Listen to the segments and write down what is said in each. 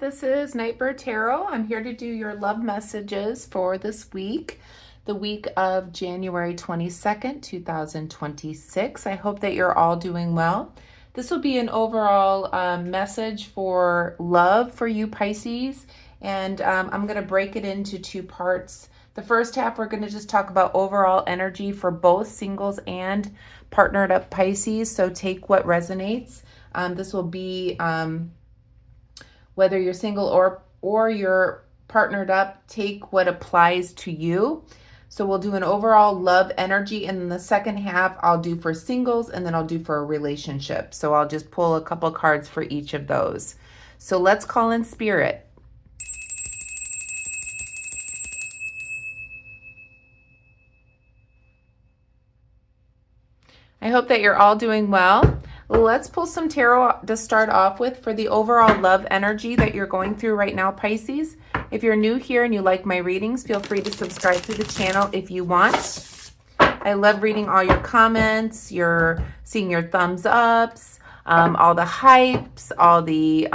This is Nightbird Tarot. I'm here to do your love messages for this week, the week of January 22nd, 2026. I hope that you're all doing well. This will be an overall message for love for you, Pisces, and I'm going to break it into two parts. The first half, we're going to just talk about overall energy for both singles and partnered up Pisces, so take what resonates. This will be whether you're single or you're partnered up, take what applies to you. So we'll do an overall love energy, and then the second half I'll do for singles, and then I'll do for a relationship. So I'll just pull a couple cards for each of those. So let's call in spirit. I hope that you're all doing well. Let's pull some tarot to start off with for the overall love energy that you're going through right now, Pisces. If you're new here and you like my readings, feel free to subscribe to the channel if you want. I love reading all your comments, seeing your thumbs ups, all the hypes, all the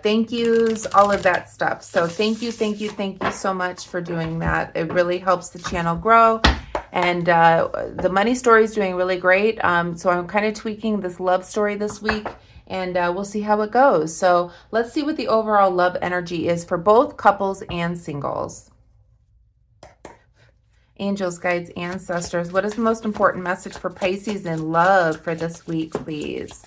thank yous, all of that stuff. So thank you so much for doing that. It really helps the channel grow. And the money story is doing really great. So I'm kind of tweaking this love story this week, and we'll see how it goes. So let's see what the overall love energy is for both couples and singles. Angels, guides, ancestors, what is the most important message for Pisces in love for this week, please?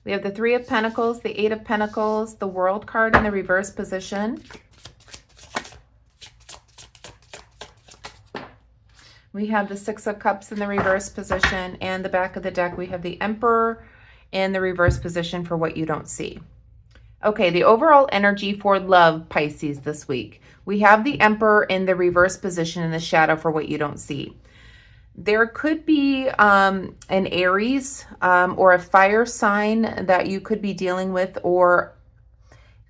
We have the Three of Pentacles, the Eight of Pentacles, the World card in the reverse position. We have the Six of Cups in the reverse position, and the back of the deck we have the Emperor in the reverse position for what you don't see. Okay, the overall energy for love, Pisces, this week. We have the Emperor in the reverse position in the shadow for what you don't see. There could be an Aries or a fire sign that you could be dealing with, or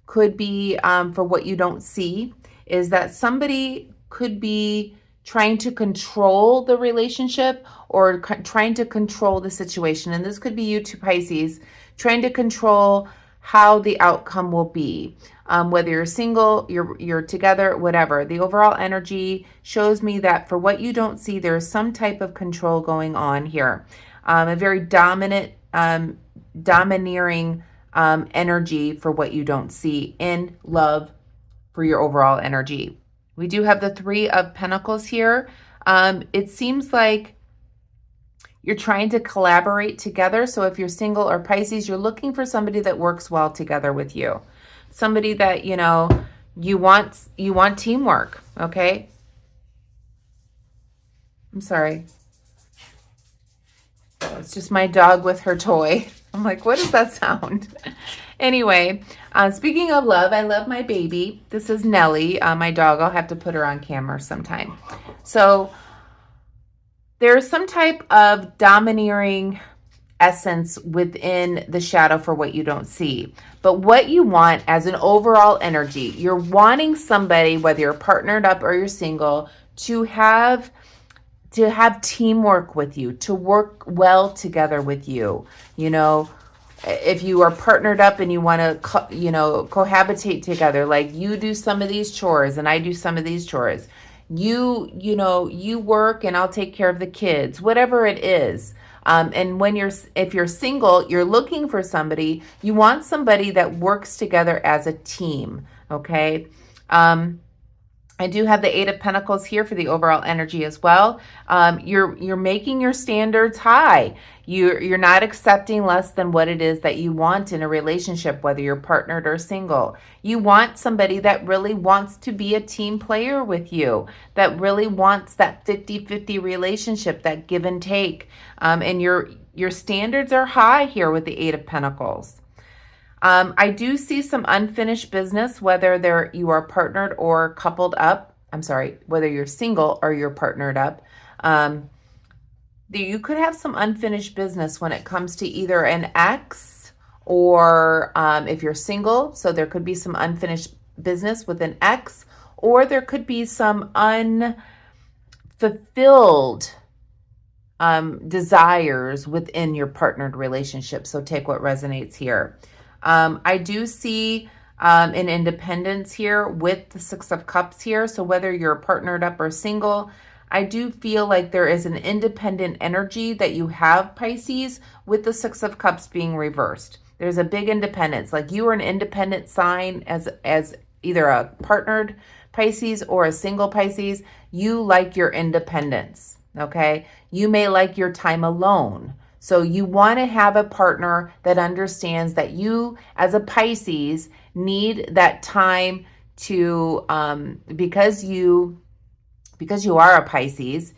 could be for what you don't see, is that somebody could be trying to control the relationship or trying to control the situation. And this could be you two, Pisces, trying to control how the outcome will be. Whether you're single, you're together, whatever. The overall energy shows me that for what you don't see, there's some type of control going on here. A very dominant, domineering energy for what you don't see in love for your overall energy. We do have the Three of Pentacles here. It seems like you're trying to collaborate together. So if you're single or Pisces, you're looking for somebody that works well together with you. Somebody that, you know, you want teamwork, okay? I'm sorry. It's just my dog with her toy. I'm like, what does that sound? Anyway, speaking of love, I love my baby. This is Nellie, my dog. I'll have to put her on camera sometime. So there's some type of domineering essence within the shadow for what you don't see. But what you want as an overall energy, you're wanting somebody, whether you're partnered up or you're single, to have teamwork with you, to work well together with you. You know, if you are partnered up and you want to, cohabitate together, like you do some of these chores and I do some of these chores. You work and I'll take care of the kids, whatever it is. And if you're single, you're looking for somebody, you want somebody that works together as a team, okay? I do have the Eight of Pentacles here for the overall energy as well. You're making your standards high. You're not accepting less than what it is that you want in a relationship, whether you're partnered or single. You want somebody that really wants to be a team player with you, that really wants that 50-50 relationship, that give and take. And your standards are high here with the Eight of Pentacles. I do see some unfinished business, whether you are partnered or coupled up. I'm sorry, whether you're single or you're partnered up. You could have some unfinished business when it comes to either an ex or if you're single. So there could be some unfinished business with an X, or there could be some unfulfilled desires within your partnered relationship. So take what resonates here. I do see an independence here with the Six of Cups here. So whether you're partnered up or single, I do feel like there is an independent energy that you have, Pisces, with the Six of Cups being reversed. There's a big independence. Like you are an independent sign as either a partnered Pisces or a single Pisces. You like your independence, okay? You may like your time alone. So you want to have a partner that understands that you, as a Pisces, need that time to, because you are a Pisces,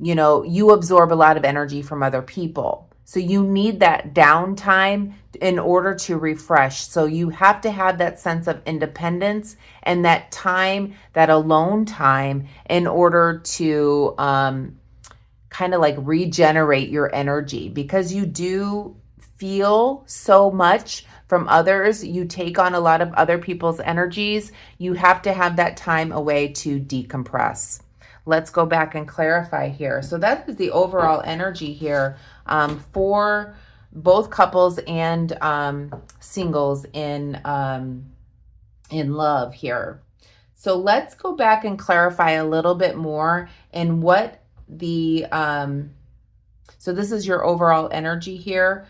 you absorb a lot of energy from other people. So you need that downtime in order to refresh. So you have to have that sense of independence and that time, that alone time, in order to kind of like regenerate your energy, because you do feel so much from others. You take on a lot of other people's energies. You have to have that time away to decompress. Let's go back and clarify here. So that is the overall energy here for both couples and singles in love here. So let's go back and clarify a little bit more in what the so this is your overall energy here.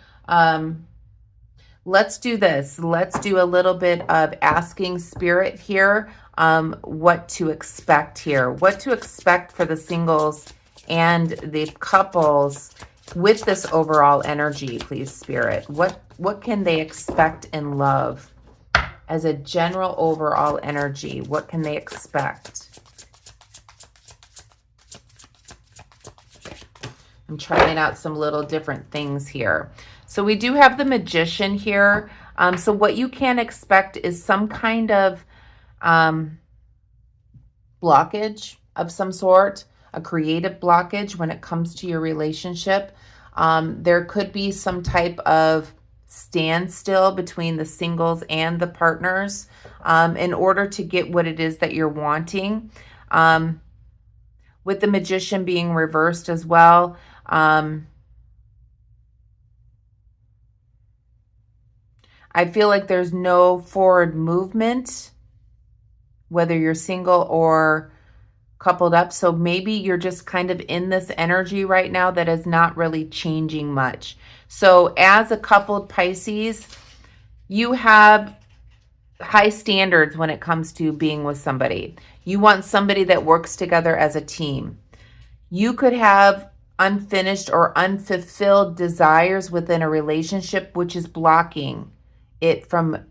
Let's do this. Let's do a little bit of asking spirit here, what to expect here, what to expect for the singles and the couples with this overall energy, please, spirit. What can they expect in love as a general overall energy? What can they expect? I'm trying out some little different things here. So we do have the Magician here. So what you can expect is some kind of blockage of some sort, a creative blockage when it comes to your relationship. There could be some type of standstill between the singles and the partners in order to get what it is that you're wanting. With the Magician being reversed as well, I feel like there's no forward movement, whether you're single or coupled up. So maybe you're just kind of in this energy right now that is not really changing much. So as a coupled Pisces, you have high standards when it comes to being with somebody. You want somebody that works together as a team. You could have unfinished or unfulfilled desires within a relationship, which is blocking it from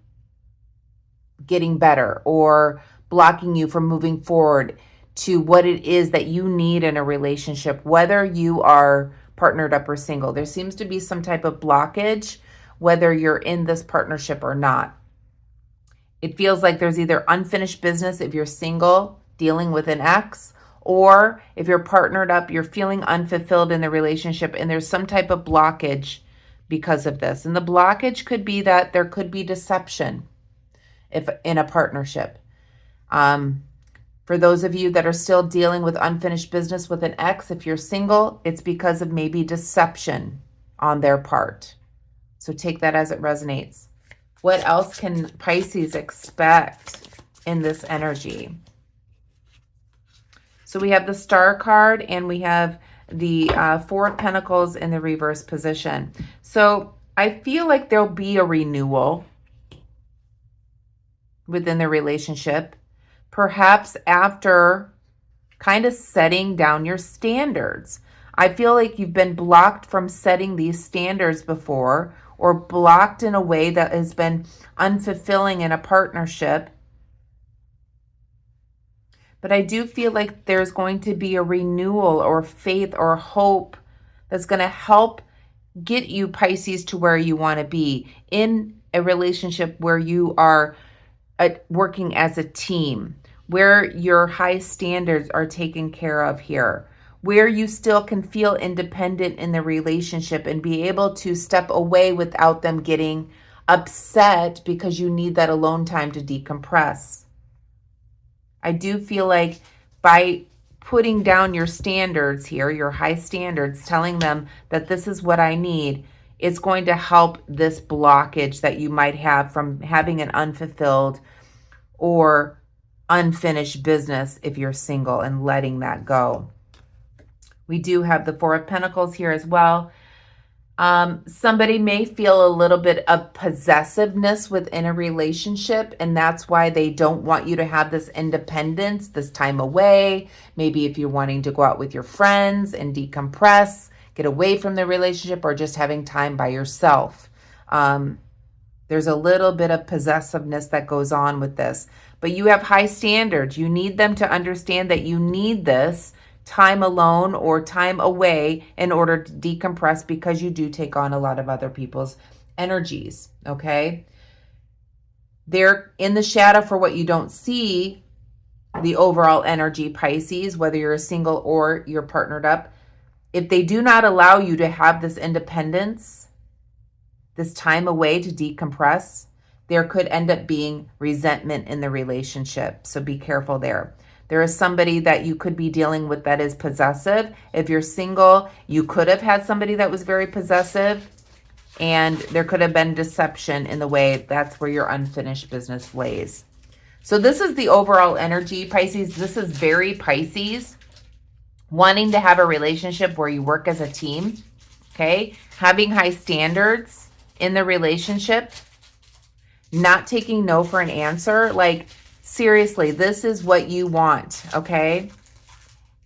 getting better or blocking you from moving forward to what it is that you need in a relationship, whether you are partnered up or single. There seems to be some type of blockage, whether you're in this partnership or not. It feels like there's either unfinished business if you're single, dealing with an ex, or if you're partnered up, you're feeling unfulfilled in the relationship, and there's some type of blockage because of this. And the blockage could be that there could be deception if in a partnership. For those of you that are still dealing with unfinished business with an ex, if you're single, it's because of maybe deception on their part. So take that as it resonates. What else can Pisces expect in this energy? So we have the Star card and we have the Four of Pentacles in the reverse position. So I feel like there'll be a renewal within the relationship, perhaps after kind of setting down your standards. I feel like you've been blocked from setting these standards before, or blocked in a way that has been unfulfilling in a partnership. But I do feel like there's going to be a renewal or faith or hope that's going to help get you, Pisces, to where you want to be in a relationship where you are working as a team, where your high standards are taken care of here, where you still can feel independent in the relationship and be able to step away without them getting upset because you need that alone time to decompress. I do feel like by putting down your standards here, your high standards, telling them that this is what I need, it's going to help this blockage that you might have from having an unfulfilled or unfinished business if you're single, and letting that go. We do have the Four of Pentacles here as well. Somebody may feel a little bit of possessiveness within a relationship, and that's why they don't want you to have this independence, this time away. Maybe if you're wanting to go out with your friends and decompress, get away from the relationship, or just having time by yourself. There's a little bit of possessiveness that goes on with this, but you have high standards. You need them to understand that you need this time alone or time away in order to decompress, because you do take on a lot of other people's energies, okay? They're in the shadow for what you don't see, the overall energy, Pisces, whether you're single or you're partnered up. If they do not allow you to have this independence, this time away to decompress, there could end up being resentment in the relationship. So be careful there. There is somebody that you could be dealing with that is possessive. If you're single, you could have had somebody that was very possessive, and there could have been deception in the way. That's where your unfinished business lays. So this is the overall energy, Pisces. This is very Pisces. Wanting to have a relationship where you work as a team, okay? Having high standards in the relationship. Not taking no for an answer. Like, seriously, this is what you want, okay?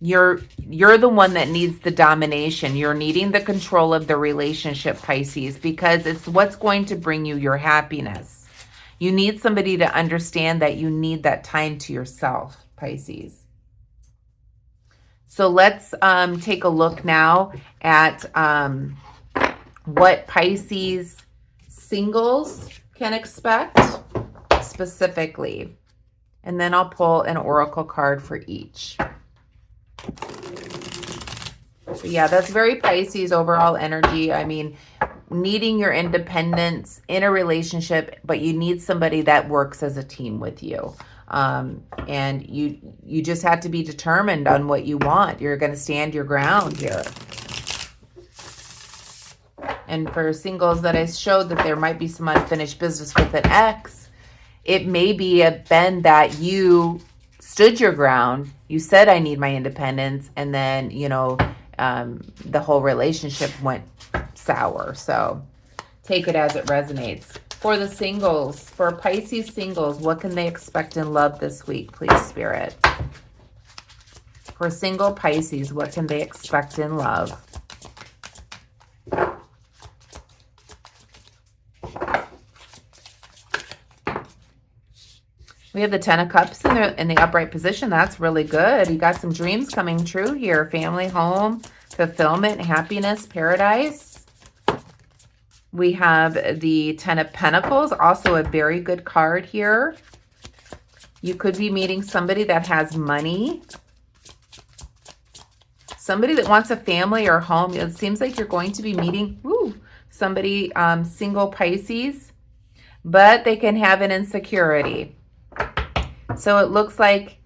You're the one that needs the domination. You're needing the control of the relationship, Pisces, because it's what's going to bring you your happiness. You need somebody to understand that you need that time to yourself, Pisces. So let's take a look now at what Pisces singles can expect specifically. And then I'll pull an oracle card for each. But yeah, that's very Pisces overall energy. I mean, needing your independence in a relationship, but you need somebody that works as a team with you. And you just have to be determined on what you want. You're going to stand your ground here. And for singles that I showed that there might be some unfinished business with an ex, it may be been that you stood your ground. You said, I need my independence. And then, you know, the whole relationship went sour. So take it as it resonates. For the singles, for Pisces singles, what can they expect in love this week, please, Spirit? For single Pisces, what can they expect in love? We have the Ten of Cups in the upright position. That's really good. You got some dreams coming true here. Family, home, fulfillment, happiness, paradise. We have the Ten of Pentacles, also a very good card here. You could be meeting somebody that has money. Somebody that wants a family or home. It seems like you're going to be meeting somebody, single Pisces, but they can have an insecurity. So it looks like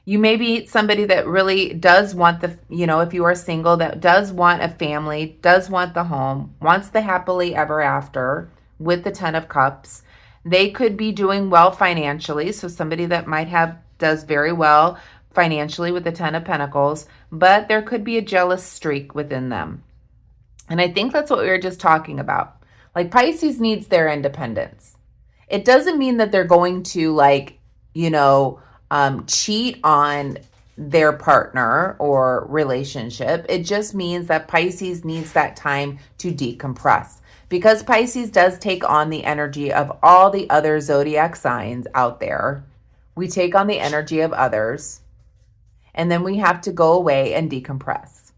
you may meet somebody that really does want the, you know, if you are single, that does want a family, does want the home, wants the happily ever after with the Ten of Cups. They could be doing well financially. So somebody that might does very well financially with the Ten of Pentacles, but there could be a jealous streak within them. And I think that's what we were just talking about. Like, Pisces needs their independence. It doesn't mean that they're going to, like, you know, cheat on their partner or relationship. It just means that Pisces needs that time to decompress, because Pisces does take on the energy of all the other zodiac signs out there. We take on the energy of others, and then we have to go away and decompress.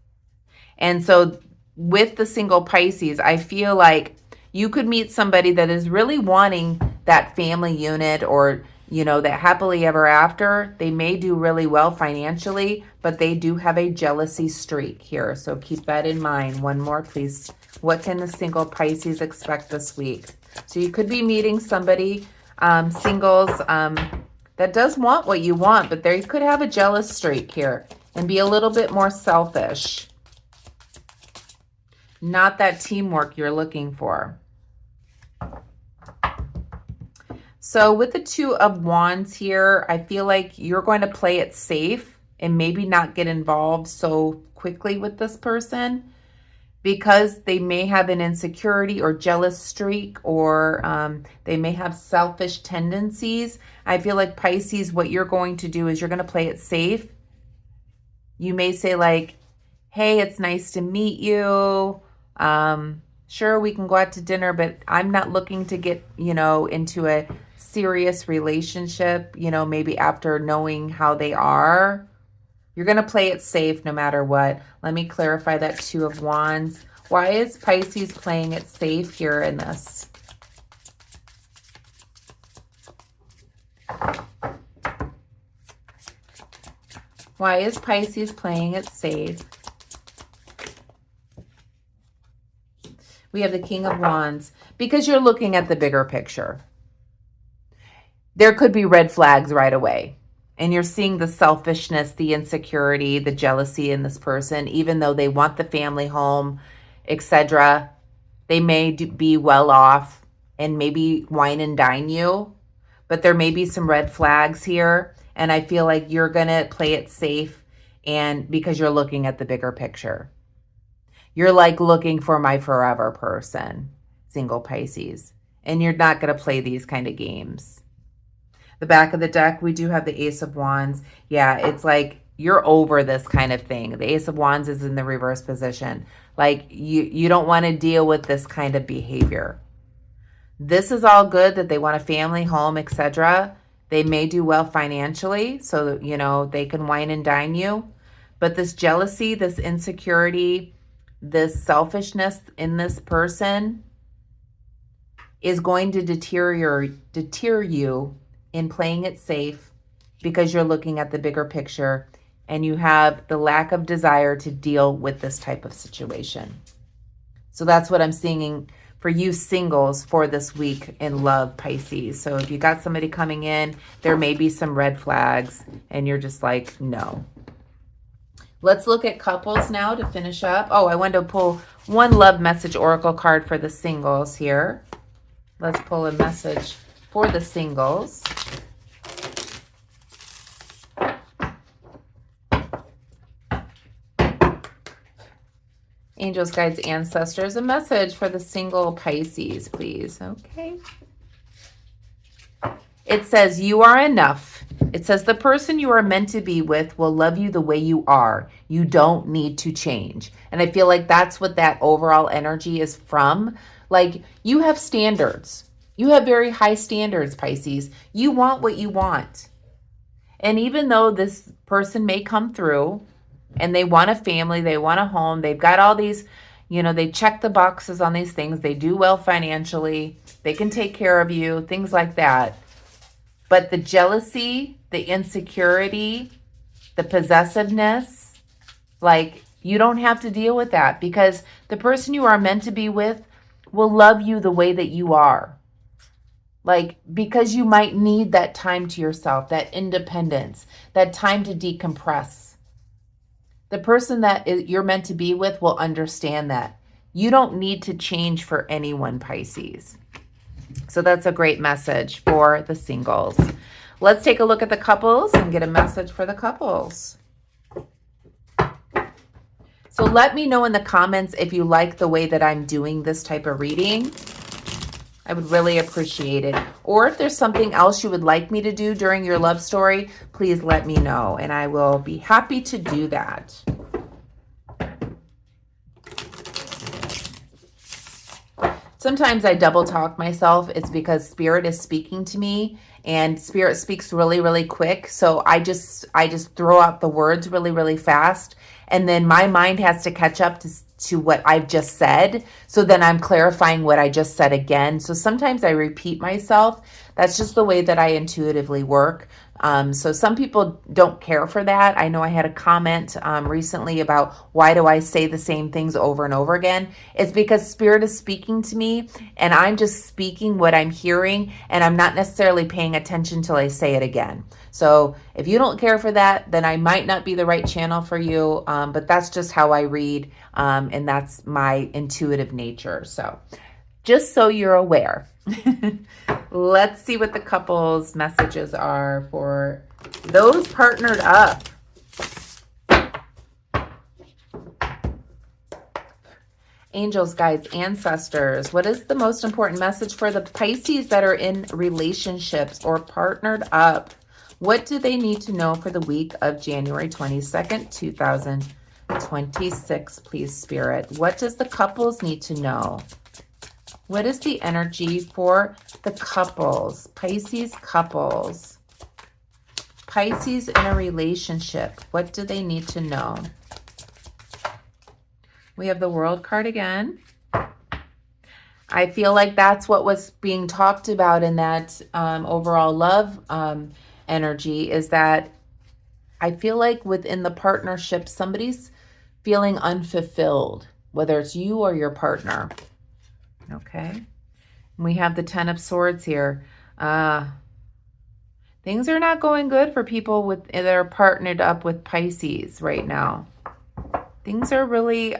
And so with the single Pisces, I feel like you could meet somebody that is really wanting that family unit, or, you know, that happily ever after. They may do really well financially, but they do have a jealousy streak here. So keep that in mind. One more, please, What can the single Pisces expect this week? So you could be meeting somebody, singles, that does want what you want, but they could have a jealous streak here and be a little bit more selfish. Not that teamwork you're looking for. So with the Two of Wands here, I feel like you're going to play it safe and maybe not get involved so quickly with this person because they may have an insecurity or jealous streak, or they may have selfish tendencies. I feel like Pisces, what you're going to do is you're going to play it safe. You may say like, hey, it's nice to meet you. Sure, we can go out to dinner, but I'm not looking to get, into a serious relationship, maybe after knowing how they are. You're going to play it safe no matter what. Let me clarify that Two of Wands. Why is Pisces playing it safe here in this? Why is Pisces playing it safe? We have the King of Wands. Because you're looking at the bigger picture. There could be red flags right away. And you're seeing the selfishness, the insecurity, the jealousy in this person, even though they want the family home, etc. They may be well off and maybe wine and dine you, but there may be some red flags here. And I feel like you're going to play it safe, and because you're looking at the bigger picture. You're like looking for my forever person, single Pisces, and you're not going to play these kind of games. The back of the deck, we do have the Ace of Wands. Yeah, it's like you're over this kind of thing. The Ace of Wands is in the reverse position. Like you don't want to deal with this kind of behavior. This is all good that they want a family, home, etc. They may do well financially, so, they can wine and dine you. But this jealousy, this insecurity, this selfishness in this person is going to deter you in playing it safe because you're looking at the bigger picture and you have the lack of desire to deal with this type of situation. So that's what I'm seeing for you singles for this week in love, Pisces. So if you got somebody coming in, there may be some red flags and you're just like, no. Let's look at couples now to finish up. Oh, I wanted to pull one love message oracle card for the singles here. Let's pull a message for the singles. Angels, guides, ancestors, a message for the single Pisces, please. Okay. It says, you are enough. It says, the person you are meant to be with will love you the way you are. You don't need to change. And I feel like that's what that overall energy is from. Like, you have standards. You have very high standards, Pisces. You want what you want. And even though this person may come through and they want a family, they want a home, they've got all these, they check the boxes on these things, they do well financially, they can take care of you, things like that. But the jealousy, the insecurity, the possessiveness, like, you don't have to deal with that because the person you are meant to be with will love you the way that you are. Like, because you might need that time to yourself, that independence, that time to decompress. The person that you're meant to be with will understand that. You don't need to change for anyone, Pisces. So that's a great message for the singles. Let's take a look at the couples and get a message for the couples. So let me know in the comments if you like the way that I'm doing this type of reading. I would really appreciate it. Or if there's something else you would like me to do during your love story, please let me know, and I will be happy to do that. Sometimes I double talk myself. It's because Spirit is speaking to me, and Spirit speaks really, really quick. So I just throw out the words really, really fast, and then my mind has to catch up to what I've just said. So then I'm clarifying what I just said again. So sometimes I repeat myself. That's just the way that I intuitively work. So some people don't care for that. I know I had a comment recently about why do I say the same things over and over again? It's because Spirit is speaking to me and I'm just speaking what I'm hearing and I'm not necessarily paying attention till I say it again. So if you don't care for that, then I might not be the right channel for you. But that's just how I read and that's my intuitive nature. So just so you're aware. Let's see what the couple's messages are for those partnered up. Angels, guides, ancestors. What is the most important message for the Pisces that are in relationships or partnered up? What do they need to know for the week of January 22nd, 2026, please, Spirit? What does the couples need to know? What is the energy for the couples? Pisces couples. Pisces in a relationship. What do they need to know? We have the World card again. I feel like that's what was being talked about in that overall love energy, is that I feel like within the partnership, somebody's feeling unfulfilled, whether it's you or your partner. Okay. We have the Ten of Swords here. Things are not going good for people that are partnered up with Pisces right now. Things are really,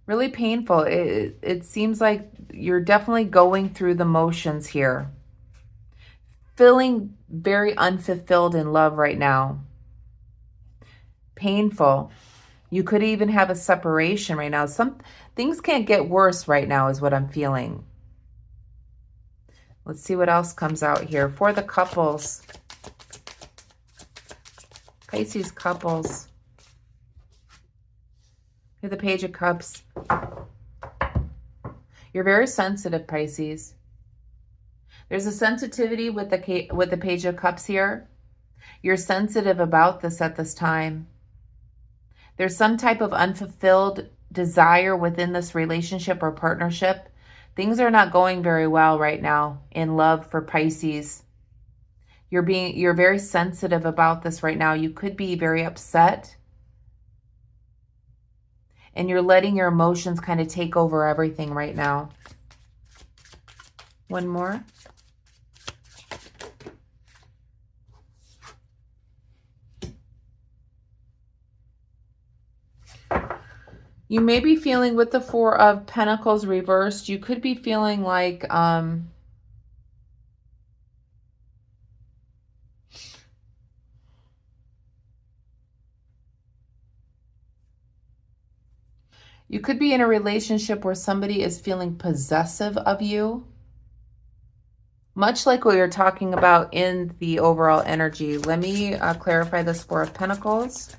really painful. It seems like you're definitely going through the motions here. Feeling very unfulfilled in love right now. Painful. You could even have a separation right now. Some things can't get worse right now is what I'm feeling. Let's see what else comes out here for the couples. Pisces couples. You're the Page of Cups. You're very sensitive, Pisces. There's a sensitivity with the Page of Cups here. You're sensitive about this at this time. There's some type of unfulfilled desire within this relationship or partnership. Things are not going very well right now in love for Pisces. You're very sensitive about this right now. You could be very upset. And you're letting your emotions kind of take over everything right now. One more. You may be feeling with the Four of Pentacles reversed, you could be feeling like you could be in a relationship where somebody is feeling possessive of you. Much like what we were talking about in the overall energy. Let me clarify this Four of Pentacles.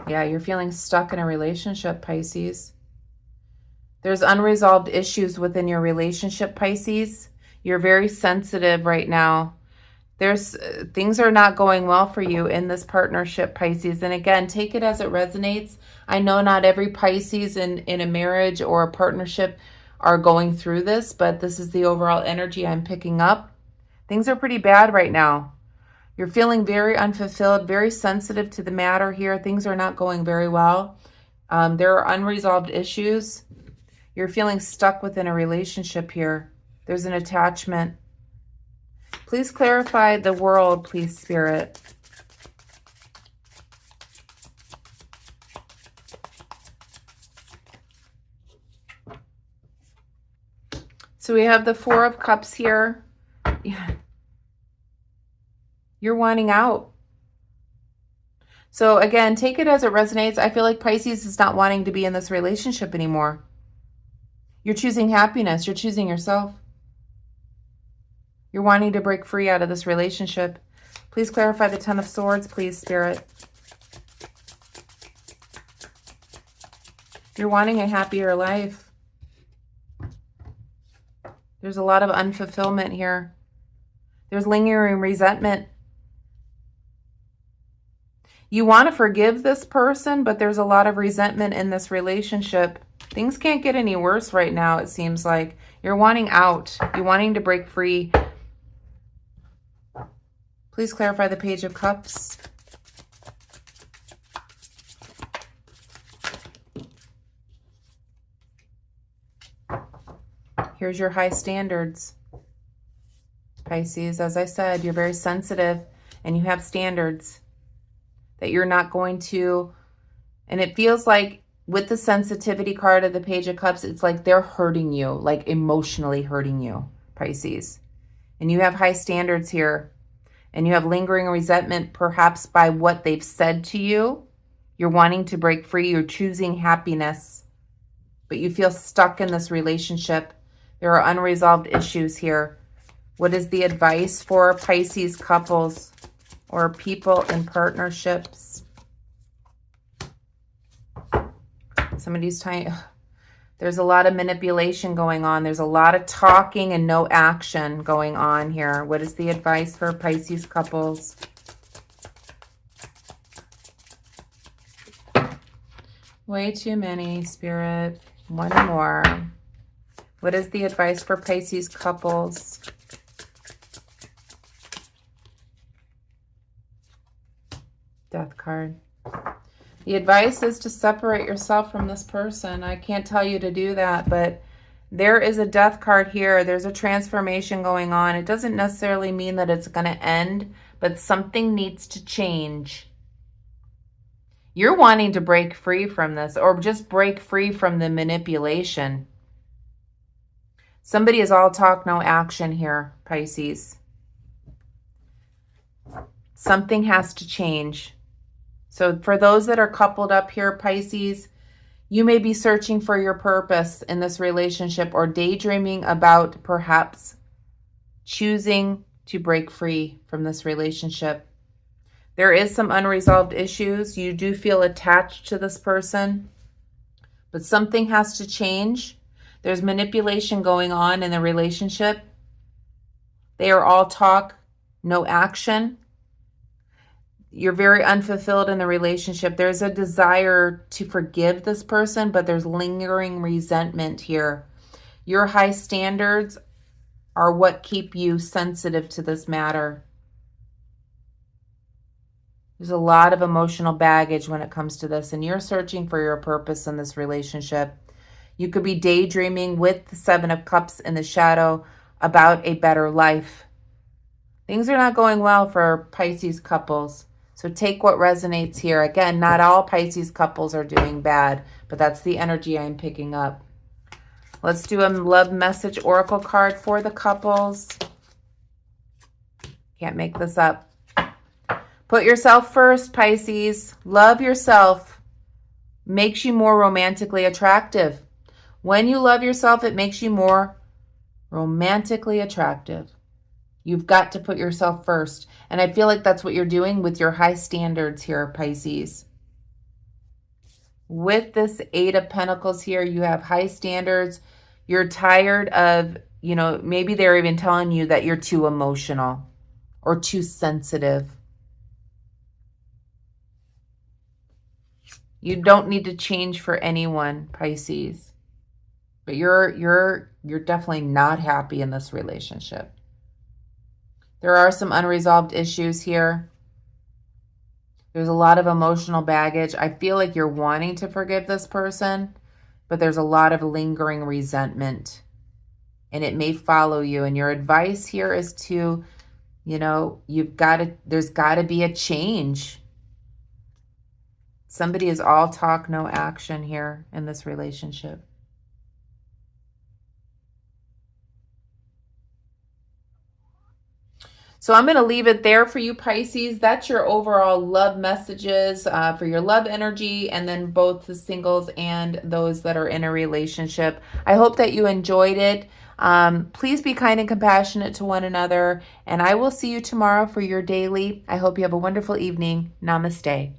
Yeah, you're feeling stuck in a relationship, Pisces. There's unresolved issues within your relationship, Pisces. You're very sensitive right now. There's things are not going well for you in this partnership, Pisces. And again, take it as it resonates. I know not every Pisces in a marriage or a partnership are going through this, but this is the overall energy I'm picking up. Things are pretty bad right now. You're feeling very unfulfilled, very sensitive to the matter here. Things are not going very well. There are unresolved issues. You're feeling stuck within a relationship here. There's an attachment. Please clarify the world, please, Spirit. So we have the Four of Cups here. Yeah. You're wanting out. So again, take it as it resonates. I feel like Pisces is not wanting to be in this relationship anymore. You're choosing happiness. You're choosing yourself. You're wanting to break free out of this relationship. Please clarify the Ten of Swords, please, Spirit. You're wanting a happier life. There's a lot of unfulfillment here. There's lingering resentment. You want to forgive this person, but there's a lot of resentment in this relationship. Things can't get any worse right now, it seems like. You're wanting out. You're wanting to break free. Please clarify the Page of Cups. Here's your high standards, Pisces. As I said, you're very sensitive and you have standards that you're not going to, and it feels like with the sensitivity card of the Page of Cups, it's like they're hurting you, like emotionally hurting you, Pisces. And you have high standards here, and you have lingering resentment perhaps by what they've said to you. You're wanting to break free. You're choosing happiness, but you feel stuck in this relationship. There are unresolved issues here. What is the advice for Pisces couples or people in partnerships? Somebody's trying. There's a lot of manipulation going on. There's a lot of talking and no action going on here. What is the advice for Pisces couples? Way too many, Spirit. One more. What is the advice for Pisces couples? Death card. The advice is to separate yourself from this person. I can't tell you to do that, but there is a death card here. There's a transformation going on. It doesn't necessarily mean that it's going to end, but something needs to change. You're wanting to break free from this, or just break free from the manipulation. Somebody is all talk, no action here, Pisces. Something has to change. So for those that are coupled up here, Pisces, you may be searching for your purpose in this relationship or daydreaming about perhaps choosing to break free from this relationship. There is some unresolved issues. You do feel attached to this person, but something has to change. There's manipulation going on in the relationship. They are all talk, no action. You're very unfulfilled in the relationship. There's a desire to forgive this person, but there's lingering resentment here. Your high standards are what keep you sensitive to this matter. There's a lot of emotional baggage when it comes to this, and you're searching for your purpose in this relationship. You could be daydreaming with the Seven of Cups in the shadow about a better life. Things are not going well for Pisces couples. So take what resonates here. Again, not all Pisces couples are doing bad, but that's the energy I'm picking up. Let's do a love message oracle card for the couples. Can't make this up. Put yourself first, Pisces. Love yourself. Makes you more romantically attractive. When you love yourself, it makes you more romantically attractive. You've got to put yourself first. And I feel like that's what you're doing with your high standards here, Pisces. With this Eight of Pentacles here, you have high standards. You're tired of, maybe they're even telling you that you're too emotional or too sensitive. You don't need to change for anyone, Pisces. But you're definitely not happy in this relationship. There are some unresolved issues here. There's a lot of emotional baggage. I feel like you're wanting to forgive this person, but there's a lot of lingering resentment, and it may follow you. And your advice here is to, there's got to be a change. Somebody is all talk, no action here in this relationship. So I'm going to leave it there for you, Pisces. That's your overall love messages for your love energy, and then both the singles and those that are in a relationship. I hope that you enjoyed it. Please be kind and compassionate to one another, and I will see you tomorrow for your daily. I hope you have a wonderful evening. Namaste.